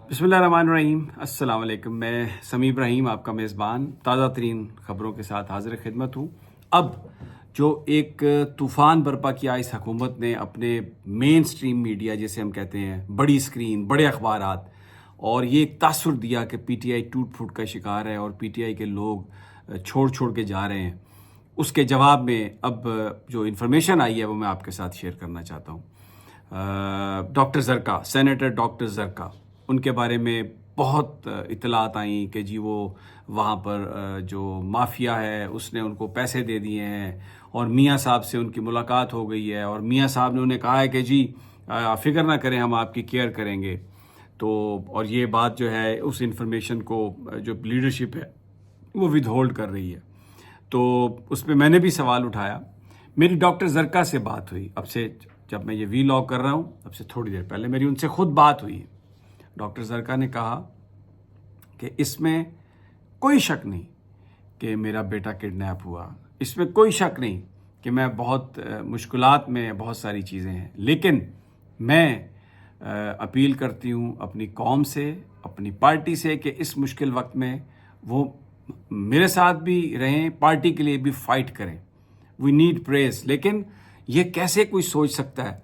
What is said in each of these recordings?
बिस्मिल्लाहिर्रहमानिर्रहीम। अस्सलाम वालेकुम। मैं समी इब्राहिम आपका मेज़बान ताज़ा तरीन ख़बरों के साथ हाज़िर खिदमत हूँ। अब जो एक तूफ़ान बर्पा किया इस हुकूमत ने अपने मेन स्ट्रीम मीडिया जिसे हम कहते हैं, बड़ी स्क्रीन, बड़े अखबारात, और ये एक तासुर दिया कि पीटीआई टूट फूट का शिकार है और पीटीआई के लोग छोड़ छोड़ के जा रहे हैं। उसके जवाब में अब जो इन्फॉर्मेशन आई है वो मैं आपके साथ शेयर करना चाहता हूँ। Doctor Zarka, senator doctor Zarka, उनके बारे में बहुत इतलात आई कि जी वो वहाँ पर जो माफिया है उसने उनको पैसे दे दिए हैं और मियाँ साहब से उनकी मुलाकात हो गई है और मियाँ साहब ने उन्हें कहा है कि जी फ़िक्र ना करें, हम आपकी केयर करेंगे। तो और ये बात जो है उस इंफॉर्मेशन को जो लीडरशिप है वो विदहोल्ड कर रही है। तो उस पर मैंने भी सवाल उठाया। मेरी डॉक्टर ज़रका से बात हुई, अब से जब मैं ये वीलॉग कर रहा हूँ अब से थोड़ी देर पहले मेरी उनसे खुद बात हुई। डॉक्टर ज़रका ने कहा कि इसमें कोई शक नहीं कि मेरा बेटा किडनैप हुआ, इसमें कोई शक नहीं कि मैं बहुत मुश्किलात में, बहुत सारी चीज़ें हैं, लेकिन मैं अपील करती हूँ अपनी कौम से, अपनी पार्टी से कि इस मुश्किल वक्त में वो मेरे साथ भी रहें, पार्टी के लिए भी फ़ाइट करें। We need press. लेकिन ये कैसे कोई सोच सकता है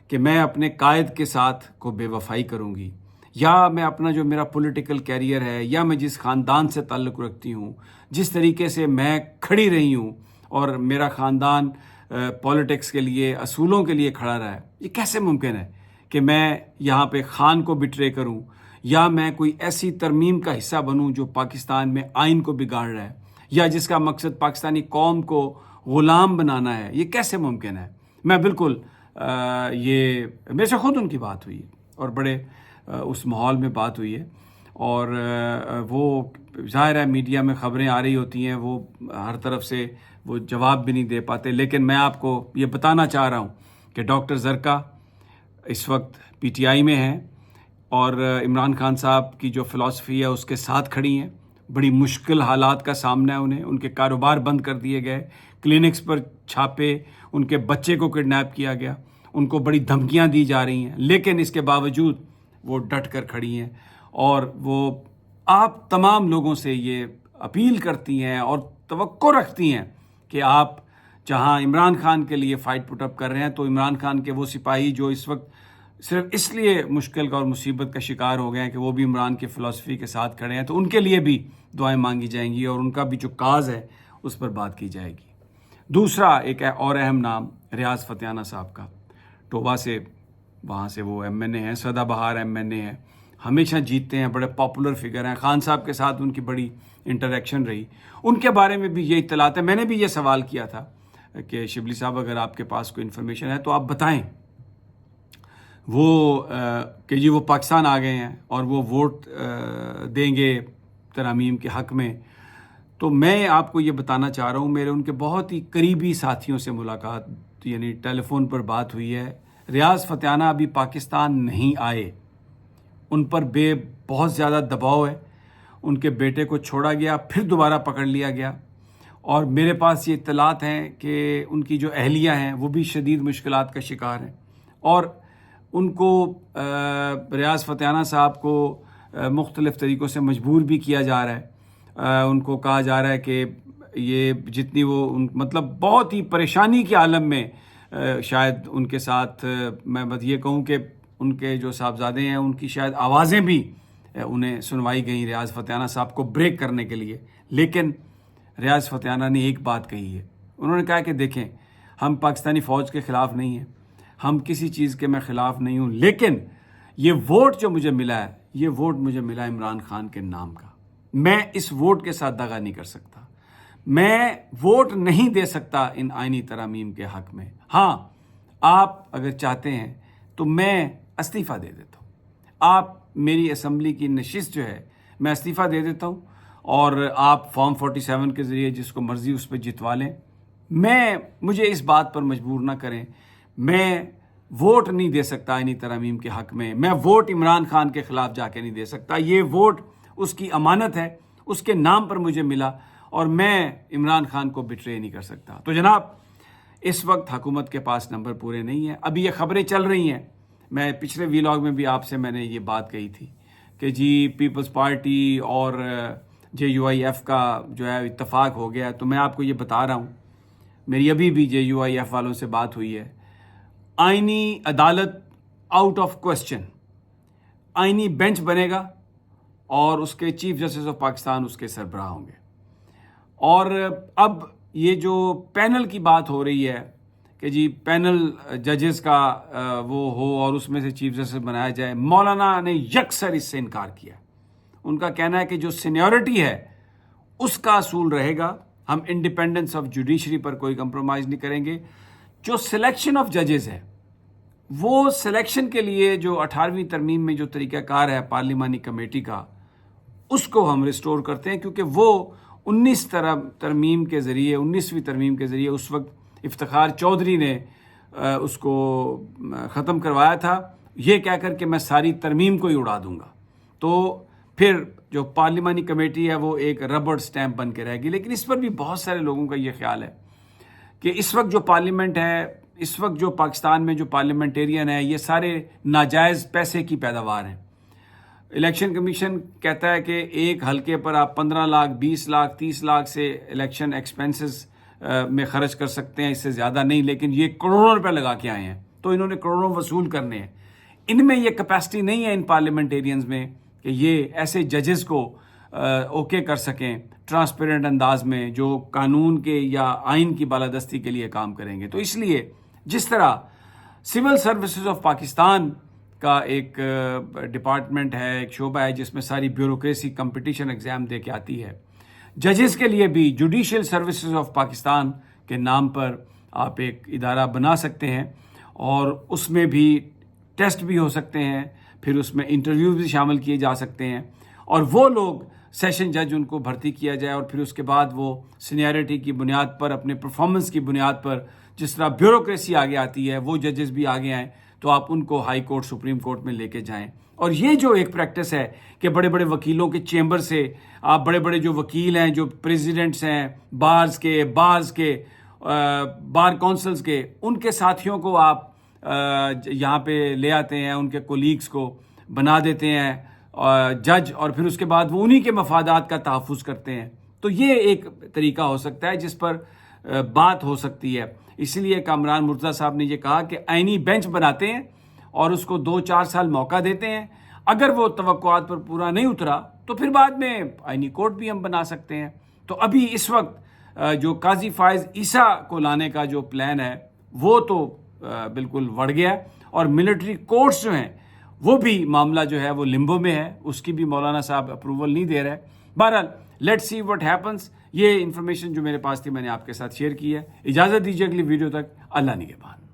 कि मैं अपने कायद के साथ को बेवफाई करूँगी, या मैं अपना जो मेरा पॉलिटिकल कैरियर है, या मैं जिस ख़ानदान से ताल्लुक़ रखती हूँ, जिस तरीके से मैं खड़ी रही हूँ और मेरा ख़ानदान पॉलिटिक्स के लिए, असूलों के लिए खड़ा रहा है, ये कैसे मुमकिन है कि मैं यहाँ पे खान को बिट्रे करूँ या मैं कोई ऐसी तरमीम का हिस्सा बनूँ जो पाकिस्तान में आइन को बिगाड़ रहा है या जिसका मकसद पाकिस्तानी कौम को ग़ुलाम बनाना है। ये कैसे मुमकिन है? मैं बिल्कुल ये मेरे से ख़ुद उनकी बात हुई है और बड़े उस माहौल में बात हुई है और वो ज़ाहिर है मीडिया में ख़बरें आ रही होती हैं, वो हर तरफ से वो जवाब भी नहीं दे पाते। लेकिन मैं आपको ये बताना चाह रहा हूँ कि डॉक्टर ज़रका इस वक्त पीटीआई में हैं और इमरान खान साहब की जो फ़िलॉसफी है उसके साथ खड़ी हैं। बड़ी मुश्किल हालात का सामना है उन्हें, उनके कारोबार बंद कर दिए गए, क्लिनिक्स पर छापे, उनके बच्चे को किडनैप किया गया, उनको बड़ी धमकियां दी जा रही हैं, लेकिन इसके बावजूद वो डट कर खड़ी हैं और वो आप तमाम लोगों से ये अपील करती हैं और तवक्को रखती हैं कि आप जहां इमरान खान के लिए फ़ाइट पुट अप कर रहे हैं, तो इमरान खान के वो सिपाही जो इस वक्त सिर्फ इसलिए मुश्किल का और मुसीबत का शिकार हो गए हैं कि वो भी इमरान की फ़िलॉसफी के साथ खड़े हैं, तो उनके लिए भी दुआएं मांगी जाएंगी और उनका भी जो काज है उस पर बात की जाएगी। दूसरा एक और अहम नाम रियाज फतेहाना साहब का, टोबा से, वहाँ से वो एमएनए हैं, सदाबहार एमएनए हैं, हमेशा जीतते हैं, बड़े पॉपुलर फिगर हैं, खान साहब के साथ उनकी बड़ी इंटरेक्शन रही। उनके बारे में भी ये इत्तलात है। मैंने भी ये सवाल किया था कि शिबली साहब अगर आपके पास कोई इन्फॉर्मेशन है तो आप बताएं, वो कि जी वो पाकिस्तान आ गए हैं और वो वोट देंगे तरामीम के हक़ में। तो मैं आपको ये बताना चाह रहा हूँ, मेरे उनके बहुत ही करीबी साथियों से मुलाकात यानी टेलीफोन पर बात हुई है। रियाज फतेहाना अभी पाकिस्तान नहीं आए, उन पर बहुत ज़्यादा दबाव है, उनके बेटे को छोड़ा गया, फिर दोबारा पकड़ लिया गया, और मेरे पास ये इत्तलात हैं कि उनकी जो अहलिया हैं वो भी शदीद मुश्किलात का शिकार हैं और उनको रियाज फतेहाना साहब को मुख्तलिफ़ तरीक़ों से मजबूर भी किया जा रहा है। उनको कहा जा रहा है कि ये जितनी वो मतलब बहुत ही परेशानी के आलम में शायद उनके साथ मैं बस ये कहूँ कि उनके जो साहबजादे हैं उनकी शायद आवाज़ें भी उन्हें सुनवाई गई रियाज फतेहाना साहब को ब्रेक करने के लिए। लेकिन रियाज फतेहाना ने एक बात कही है, उन्होंने कहा कि देखें, हम पाकिस्तानी फ़ौज के ख़िलाफ़ नहीं हैं, हम किसी चीज़ के मैं ख़िलाफ़ नहीं हूँ, लेकिन ये वोट जो मुझे मिला है, ये वोट मुझे मिला इमरान खान के नाम का। मैं इस वोट के साथ दगा नहीं कर सकता, मैं वोट नहीं दे सकता इन आइनी तरामीम के हक़ में। हाँ, आप अगर चाहते हैं तो मैं इस्तीफ़ा दे देता हूँ, आप मेरी असम्बली की नशिस्त जो है मैं इस्तीफ़ा दे देता हूँ और आप फॉर्म 47 के ज़रिए जिसको मर्ज़ी उस पर जितवा लें। मुझे इस बात पर मजबूर ना करें, मैं वोट नहीं दे सकता आइनी तरामीम के हक़ में, मैं वोट इमरान खान के ख़िलाफ़ जाके नहीं दे सकता। ये वोट उसकी अमानत है, उसके नाम पर मुझे मिला और मैं इमरान खान को बिट्रे नहीं कर सकता। तो जनाब, इस वक्त हुकूमत के पास नंबर पूरे नहीं हैं। अभी ये ख़बरें चल रही हैं, मैं पिछले वीलॉग में भी आपसे मैंने ये बात कही थी کہ جی پیپلز پارٹی اور JUIF کا جو ہے اتفاق ہو گیا، تو میں آپ کو یہ بتا رہا ہوں، میری ابھی بھی JUIF والوں سے بات ہوئی ہے، آئینی عدالت آؤٹ آف کوسچن، آئینی بینچ بنے گا اور اس کے چیف جسٹس آف پاکستان اس کے سربراہ ہوں گے۔ اور اب یہ جو پینل کی بات ہو رہی ہے کہ جی پینل ججز کا وہ ہو اور اس میں سے چیف جسٹس بنایا جائے، مولانا نے یکسر اس سے انکار کیا۔ ان کا کہنا ہے کہ جو سینیورٹی ہے اس کا اصول رہے گا، ہم انڈیپینڈنس آف جوڈیشری پر کوئی کمپرومائز نہیں کریں گے۔ جو سلیکشن آف ججز ہے، وہ سلیکشن کے لیے جو 18ویں ترمیم میں جو طریقہ کار ہے پارلیمانی کمیٹی کا، اس کو ہم ریسٹور کرتے ہیں، کیونکہ وہ 19ویں ترمیم کے ذریعے اس وقت افتخار چودھری نے اس کو ختم کروایا تھا، یہ کہہ کر کہ میں ساری ترمیم کو ہی اڑا دوں گا۔ تو پھر جو پارلیمانی کمیٹی ہے وہ ایک ربڑ سٹیمپ بن کے رہے گی۔ لیکن اس پر بھی بہت سارے لوگوں کا یہ خیال ہے کہ اس وقت جو پارلیمنٹ ہے، اس وقت جو پاکستان میں جو پارلیمنٹیرین ہے، یہ سارے ناجائز پیسے کی پیداوار ہیں۔ الیکشن کمیشن کہتا ہے کہ ایک حلقے پر آپ 15 لاکھ 20 لاکھ 30 لاکھ سے الیکشن ایکسپینسز میں خرچ کر سکتے ہیں، اس سے زیادہ نہیں، لیکن یہ کروڑوں روپے لگا کے آئے ہیں، تو انہوں نے کروڑوں وصول کرنے ہیں۔ ان میں یہ کیپیسٹی نہیں ہے ان پارلیمنٹیرینز میں کہ یہ ایسے ججز کو اوکے کر سکیں ٹرانسپیرنٹ انداز میں، جو قانون کے یا آئین کی بالادستی کے لیے کام کریں گے۔ تو اس لیے جس طرح سول سروسز آف پاکستان کا ایک ڈپارٹمنٹ ہے، ایک شعبہ ہے جس میں ساری بیوروکریسی کمپٹیشن ایگزام دے کے آتی ہے، ججز کے لیے بھی جوڈیشل سروسز آف پاکستان کے نام پر آپ ایک ادارہ بنا سکتے ہیں، اور اس میں بھی ٹیسٹ بھی ہو سکتے ہیں، پھر اس میں انٹرویوز بھی شامل کیے جا سکتے ہیں، اور وہ لوگ سیشن جج ان کو بھرتی کیا جائے، اور پھر اس کے بعد وہ سینیارٹی کی بنیاد پر، اپنے پرفارمنس کی بنیاد پر، جس طرح بیوروکریسی آگے آتی ہے وہ ججز بھی آگے آئیں، تو آپ ان کو ہائی کورٹ سپریم کورٹ میں لے کے جائیں۔ اور یہ جو ایک پریکٹس ہے کہ بڑے بڑے وکیلوں کے چیمبر سے آپ بڑے بڑے جو وکیل ہیں، جو پریزیڈنٹس ہیں بارز کے بار کونسلز کے، ان کے ساتھیوں کو آپ یہاں پہ لے آتے ہیں، ان کے کولیگز کو بنا دیتے ہیں جج، اور پھر اس کے بعد وہ انہی کے مفادات کا تحفظ کرتے ہیں۔ تو یہ ایک طریقہ ہو سکتا ہے جس پر بات ہو سکتی ہے۔ اسی لیے کامران مرتضیٰ صاحب نے یہ کہا کہ آئینی بینچ بناتے ہیں اور اس کو 2-4 سال موقع دیتے ہیں، اگر وہ توقعات پر پورا نہیں اترا تو پھر بعد میں آئینی کورٹ بھی ہم بنا سکتے ہیں۔ تو ابھی اس وقت جو قاضی فائز عیسیٰ کو لانے کا جو پلان ہے وہ تو بالکل وڑ گیا، اور ملٹری کورٹس جو ہیں وہ بھی معاملہ جو ہے وہ لمبو میں ہے، اس کی بھی مولانا صاحب اپروول نہیں دے رہے۔ بہرحال لیٹ سی واٹ ہیپنس۔ یہ انفارمیشن جو میرے پاس تھی میں نے آپ کے ساتھ شیئر کی ہے۔ اجازت دیجیے اگلی ویڈیو تک، اللہ نگہبان۔